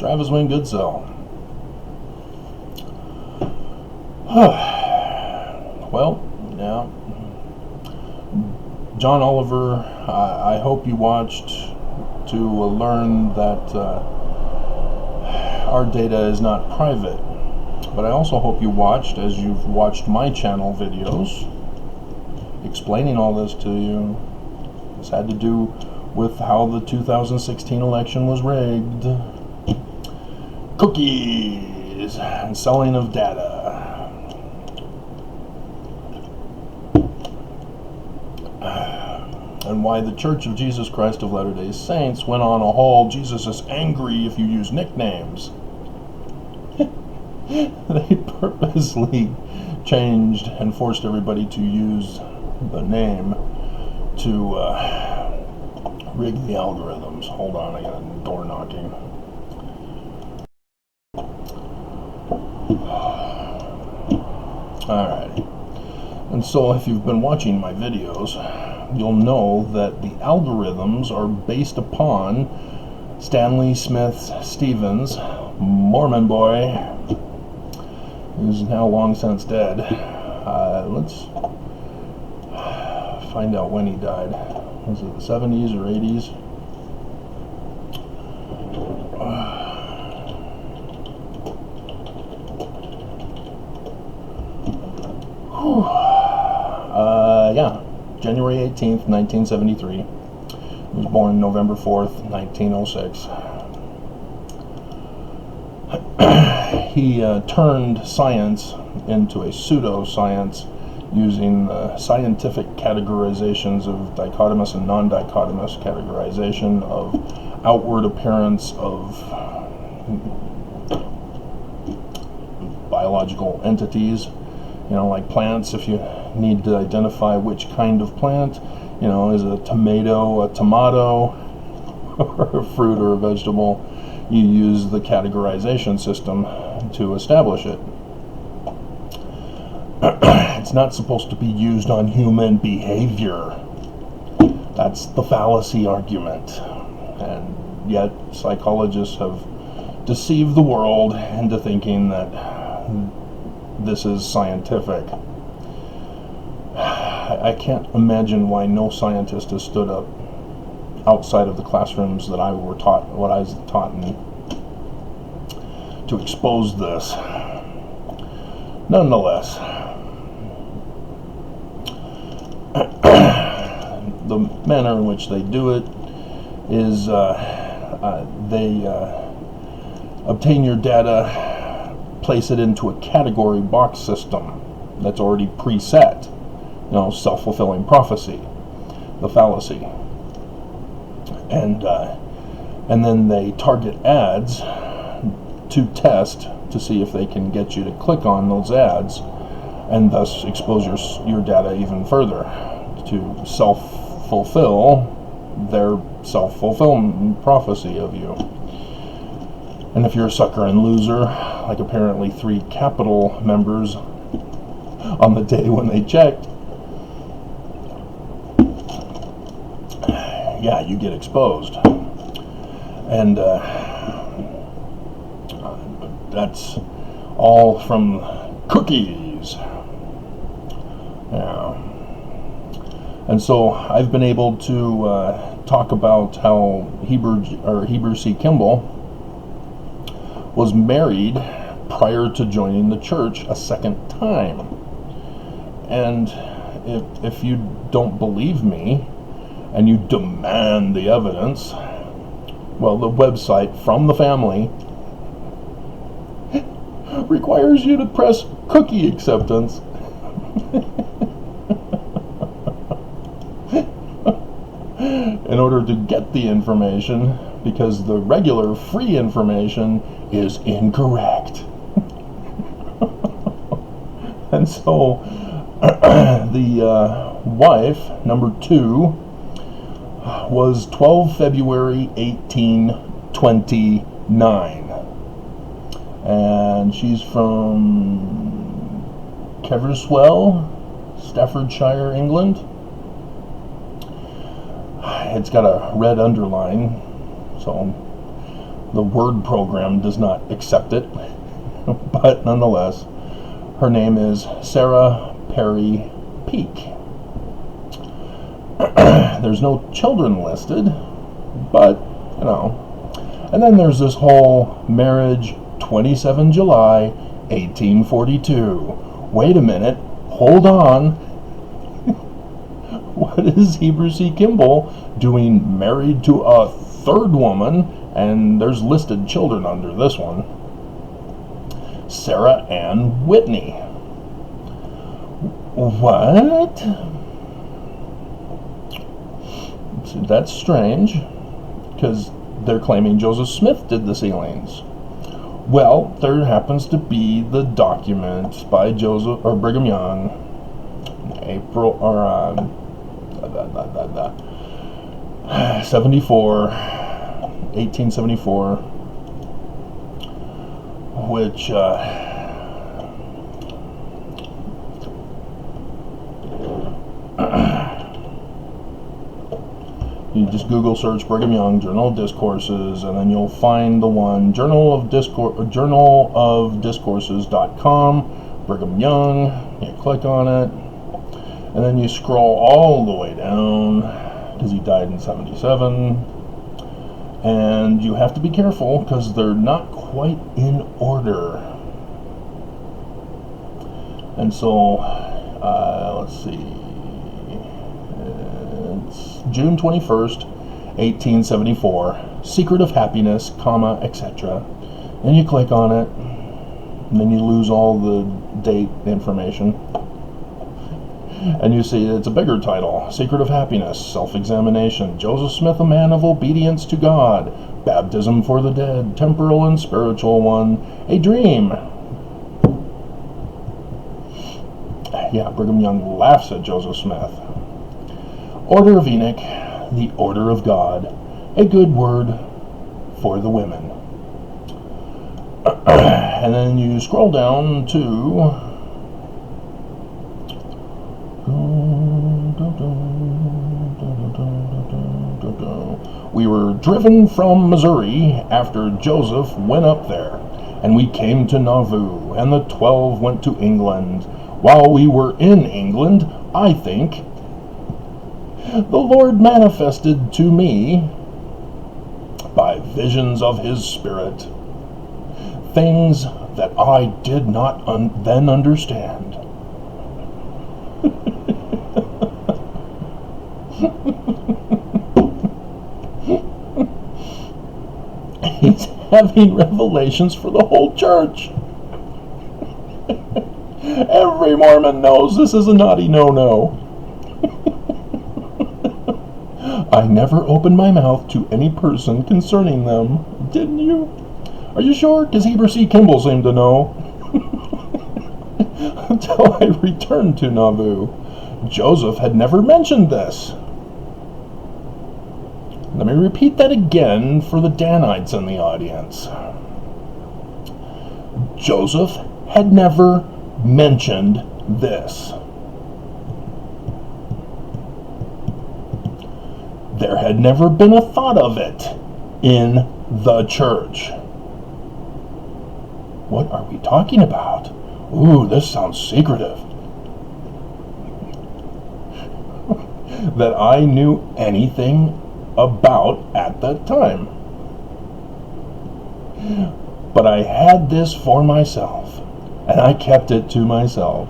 Travis Wayne Goodsell. Well, yeah. John Oliver, I hope you watched to learn that our data is not private. But I also hope you watched, as you've watched my channel videos, explaining all this to you. This had to do with how the 2016 election was rigged. Cookies and selling of data. And why the Church of Jesus Christ of Latter-day Saints went on a whole "Jesus is angry if you use nicknames." They purposely changed and forced everybody to use the name to rig the algorithms. Hold on, I got a door knocking. Alright. And so if you've been watching my videos, you'll know that the algorithms are based upon Stanley Smith Stevens, Mormon boy, who's now long since dead. Let's find out when he died. Was it the 70s or 80s? Yeah, January 18th, 1973. He was born November 4th, 1906. He turned science into a pseudoscience using scientific categorizations of dichotomous and non-dichotomous categorization of outward appearance of biological entities. You know, like plants, if you need to identify which kind of plant, you know, is a tomato a tomato, or a fruit or a vegetable, you use the categorization system to establish it. It's not supposed to be used on human behavior. That's the fallacy argument. And yet psychologists have deceived the world into thinking that this is scientific. I can't imagine why no scientist has stood up outside of the classrooms that I was taught in, to expose this. Nonetheless, the manner in which they do it is they obtain your data, place it into a category box system that's already preset. You know, self-fulfilling prophecy, the fallacy. And then they target ads to test to see if they can get you to click on those ads, and thus expose your data even further to self-fulfill their self-fulfillment prophecy of you. And if you're a sucker and loser, like apparently 3 Capitol members on the day when they checked, yeah, you get exposed. And that's all from cookies. Yeah. And so I've been able to talk about how Heber C. Kimball was married prior to joining the church a second time. And if you don't believe me and you demand the evidence, well, the website from the family requires you to press cookie acceptance. In order to get the information, because the regular free information is incorrect. And so the wife, number 2, was 12 February 1829, and she's from Keverswell, Staffordshire, England. It's got a red underline, so The word program does not accept it, but nonetheless, her name is Sarah Perry Peak. There's no children listed, but, you know. And then there's this whole marriage, 27 July, 1842. Wait a minute, hold on. What is Heber C. Kimball doing married to a third woman? And there's listed children under this one. Sarah Ann Whitney. What? That's strange, because they're claiming Joseph Smith did the sealings. Well, there happens to be the document by Joseph or Brigham Young, April or 1874, which you just Google search Brigham Young Journal of Discourses, and then you'll find the one journalofdiscourses.com, Brigham Young. You click on it, and then you scroll all the way down, because he died in 77, and you have to be careful because they're not quite in order. And so, let's see. June 21st, 1874, Secret of Happiness, comma, etc. And you click on it, and then you lose all the date information. And you see it's a bigger title, Secret of Happiness, Self-Examination, Joseph Smith, a Man of Obedience to God, Baptism for the Dead, Temporal and Spiritual One, A Dream. Yeah, Brigham Young laughs at Joseph Smith. Order of Enoch, the Order of God, a good word for the women. And then you scroll down to we were driven from Missouri after Joseph went up there, and we came to Nauvoo, and the 12 went to England. While we were in England, I think the Lord manifested to me, by visions of His Spirit, things that I did not then understand. He's having revelations for the whole church. Every Mormon knows this is a naughty no-no. I never opened my mouth to any person concerning them. Didn't you? Are you sure? Because Heber C. Kimball seemed to know. Until I returned to Nauvoo. Joseph had never mentioned this. Let me repeat that again for the Danites in the audience. Joseph had never mentioned this. There had never been a thought of it in the church. What are we talking about? Ooh, this sounds secretive. That I knew anything about at that time. But I had this for myself, and I kept it to myself.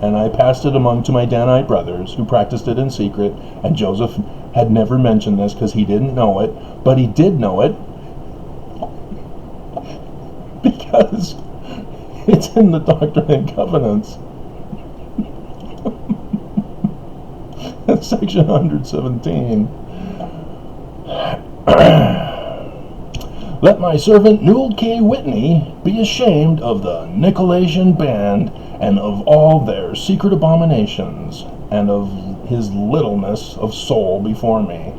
And I passed it among to my Danite brothers, who practiced it in secret, and Joseph had never mentioned this because he didn't know it, but he did know it because it's in the Doctrine and Covenants. Section 117. Let my servant Newell K. Whitney be ashamed of the Nicolaitan band and of all their secret abominations, and of his littleness of soul before me.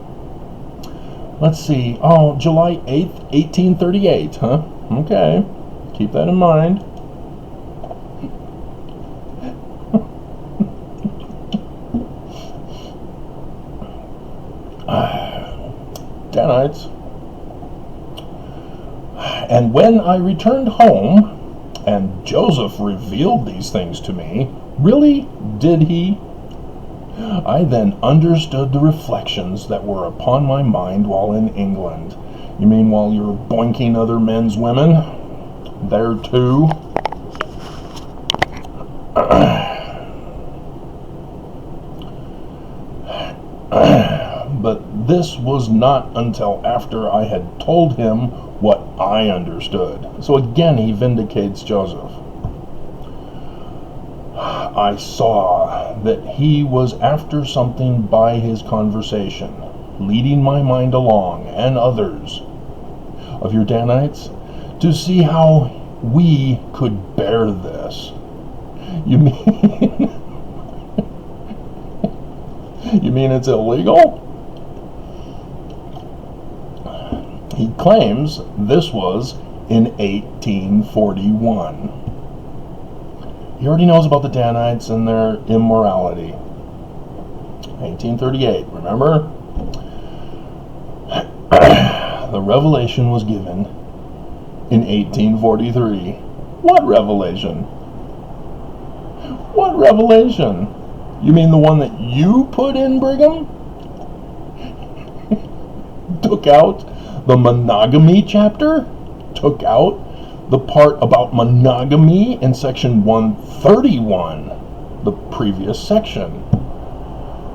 Let's see. Oh, July 8th, 1838, huh? Okay. Keep that in mind. Danites. And when I returned home, and Joseph revealed these things to me, really, did he? I then understood the reflections that were upon my mind while in England. You mean while you were boinking other men's women? There too? But this was not until after I had told him what I understood. So again, he vindicates Joseph. I saw that he was after something by his conversation, leading my mind along, and others of your Danites, to see how we could bear this. You mean you mean it's illegal? He claims this was in 1841. He already knows about the Danites and their immorality. 1838, remember? The revelation was given in 1843. What revelation? What revelation? You mean the one that you put in, Brigham? Took out the monogamy chapter? Took out the part about monogamy in section 131, the previous section,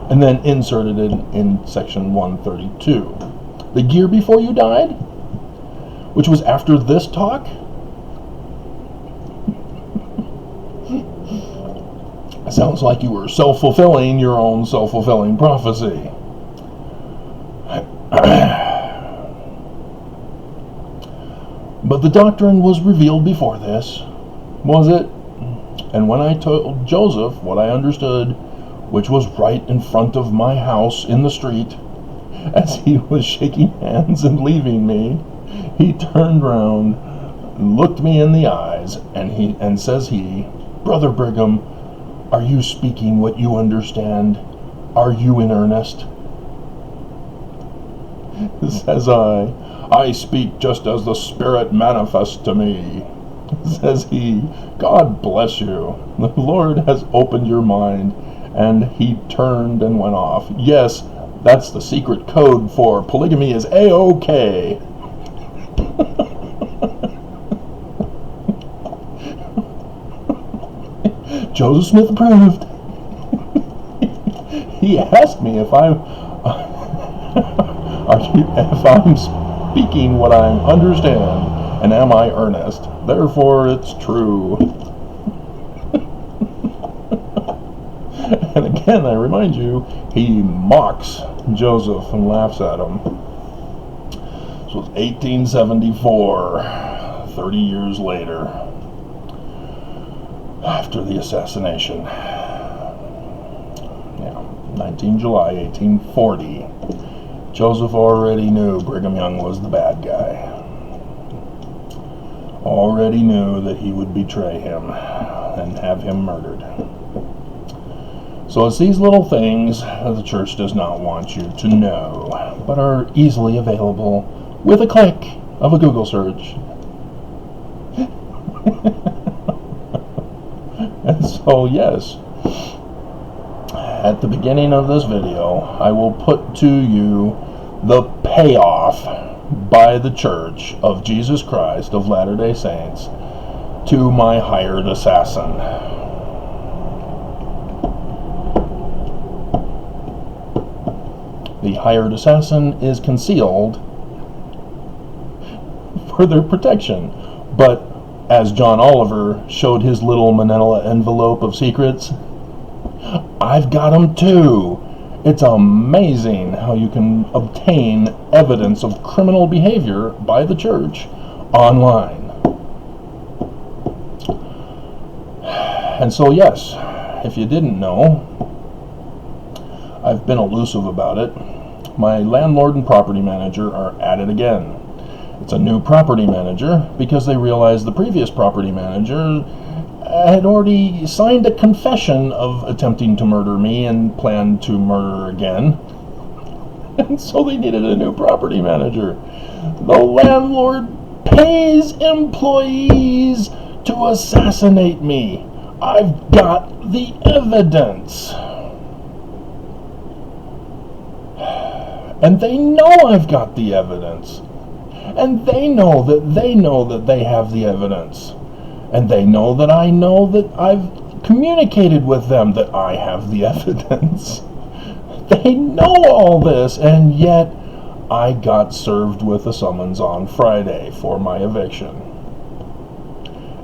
and then inserted it in section 132. The year before you died, which was after this talk. Sounds like you were self-fulfilling your own self-fulfilling prophecy. But the doctrine was revealed before this, was it? And when I told Joseph what I understood, which was right in front of my house in the street, as he was shaking hands and leaving me, he turned round, looked me in the eyes, and says he, Brother Brigham, are you speaking what you understand? Are you in earnest? Says I speak just as the Spirit manifests to me. Says he, God bless you. The Lord has opened your mind. And he turned and went off. Yes, that's the secret code for polygamy is A-OK. Joseph Smith approved. He asked me if I'm speaking what I understand, and am I earnest? Therefore, it's true. And again, I remind you, he mocks Joseph and laughs at him. So it's 1874, 30 years later, after the assassination. Yeah, 19 July 1840. Joseph already knew Brigham Young was the bad guy. Already knew that he would betray him and have him murdered. So it's these little things that the church does not want you to know, but are easily available with a click of a Google search. And so, yes, at the beginning of this video, I will put to you the payoff by the Church of Jesus Christ of Latter-day Saints to my hired assassin. The hired assassin is concealed for their protection, but as John Oliver showed his little manila envelope of secrets, I've got them too. It's amazing how you can obtain evidence of criminal behavior by the church online. And so, yes, if you didn't know, I've been elusive about it. My landlord and property manager are at it again. It's a new property manager because they realized the previous property manager had already signed a confession of attempting to murder me and planned to murder again. And so they needed a new property manager. The landlord pays employees to assassinate me. I've got the evidence. And they know I've got the evidence. And they know that they have the evidence. And they know that I know that I've communicated with them that I have the evidence. They know all this, and yet I got served with a summons on Friday for my eviction.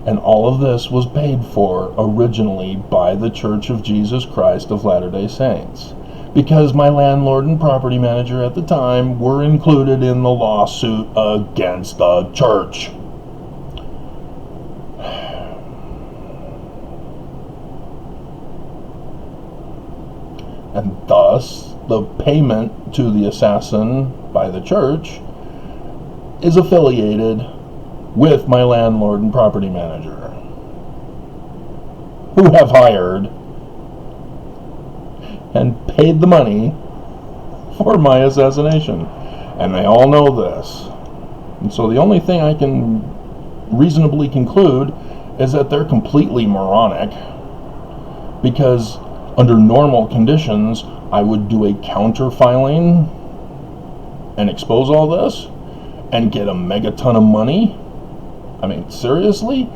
And all of this was paid for originally by the Church of Jesus Christ of Latter-day Saints, because my landlord and property manager at the time were included in the lawsuit against the church. And thus, the payment to the assassin by the church is affiliated with my landlord and property manager, who have hired and paid the money for my assassination. And they all know this. And so the only thing I can reasonably conclude is that they're completely moronic, because under normal conditions, I would do a counter-filing and expose all this and get a megaton of money. I mean, seriously?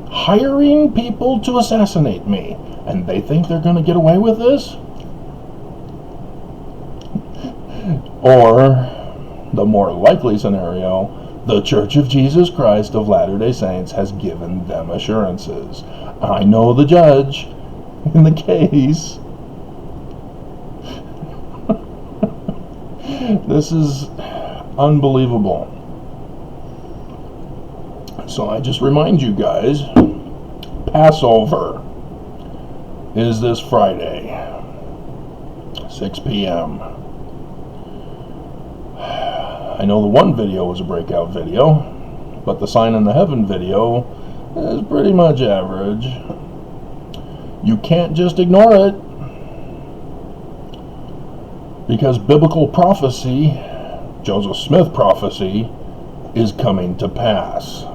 Hiring people to assassinate me, and they think they're going to get away with this? Or, the more likely scenario, the Church of Jesus Christ of Latter-day Saints has given them assurances. I know the judge in the case. This is unbelievable. So I just remind you guys, Passover is this Friday, 6 p.m. I know the one video was a breakout video, but the Sign in the Heaven video is pretty much average. You can't just ignore it, because biblical prophecy, Joseph Smith prophecy, is coming to pass.